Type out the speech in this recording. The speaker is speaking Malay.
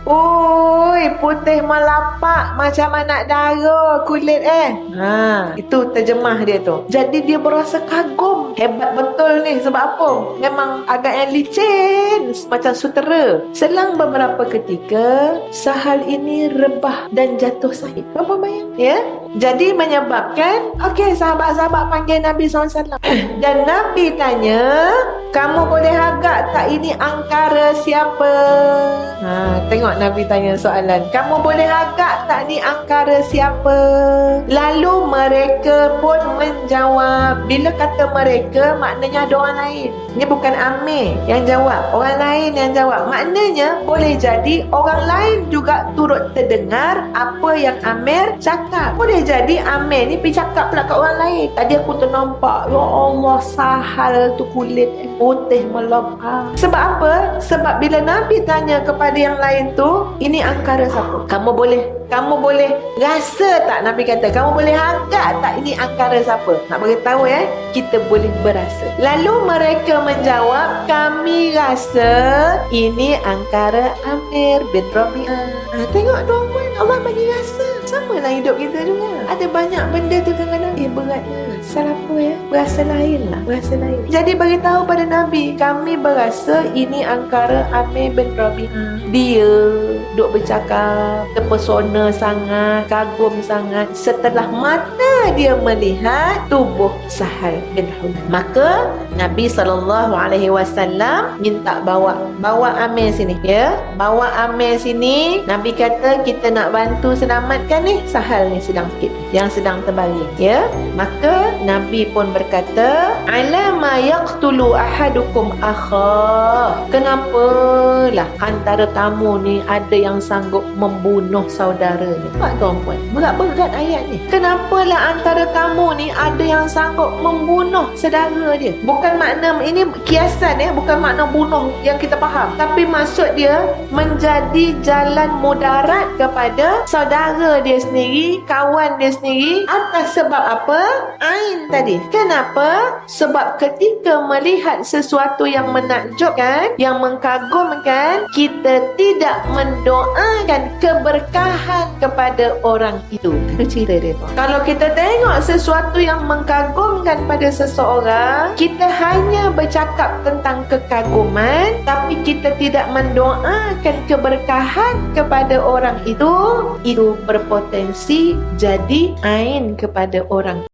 Oi, putih melapak macam anak dara kulit itu terjemah dia tu. Jadi dia berasa kagum. Hebat betul ni. Sebab apa? Memang agaknya licin macam sutera. Selang beberapa ketika, Sahal ini rebah dan jatuh sakit. Apa bayang? Ya? Jadi menyebabkan, okey, sahabat-sahabat panggil Nabi SAW. Dan Nabi tanya, kamu boleh agak tak ini angkara siapa? Tengok Nabi tanya soalan. Kamu boleh agak tak ni angkara siapa? Lalu mereka pun menjawab. Bila kata mereka, maknanya ada orang lain. Ini bukan Amir yang jawab, orang lain yang jawab. Maknanya boleh jadi orang lain juga turut terdengar apa yang Amir cakap. Boleh jadi Amir ni pergi cakap pula kat orang lain. Tadi aku ternampak, ya Allah, Sahal tu kulit putih melepak. Sebab apa? Sebab bila Nabi tanya kepada yang lain tu, ini angkara siapa? Kamu boleh rasa tak? Nabi kata, kamu boleh agak tak ini angkara siapa? Nak beritahu kita boleh berasa. Lalu mereka menjawab, kami rasa ini angkara Amir bin Rabi'ah. Tengok tuan-tuan, Allah bagi rasa. Sama lah hidup kita juga. Ada banyak benda tu kadang-kadang beratnya. Salah apa berasa lain lah. Jadi beritahu pada Nabi, kami berasa ini angkara Amir bin Rabi'ah. Dia duk bercakap, terpesona sangat, kagum sangat. Setelah mata dia melihat tubuh Sahal bin Hunayf. Maka Nabi SAW minta bawa Amir sini. Bawa Amir sini. Nabi kata, kita nak bantu selamatkan ni Sahal ni sedang sakit, yang sedang terbaring. Maka Nabi pun berkata, alama yaqtulu ahadukum akha. Kenapalah antara kamu ni ada yang sanggup membunuh saudaranya? Nampak tuan-puan, berat-berat ayat ni. Kenapalah antara kamu ni ada yang sanggup membunuh saudara dia? Bukan makna ini kiasan, bukan makna bunuh yang kita faham, tapi maksud dia menjadi jalan mudarat kepada saudara dia sendiri, kawan dia sendiri. Atas sebab apa? Ain tadi. Kenapa? Sebab ketika melihat sesuatu yang menakjubkan, yang mengkagumkan, kita tidak mendoakan keberkahan kepada orang itu. Itu cerita dia. Kalau kita tengok sesuatu yang mengkagumkan pada seseorang, kita hanya bercakap tentang kekaguman, tapi kita tidak mendoakan keberkahan kepada orang itu berpotensi jadi ain kepada orang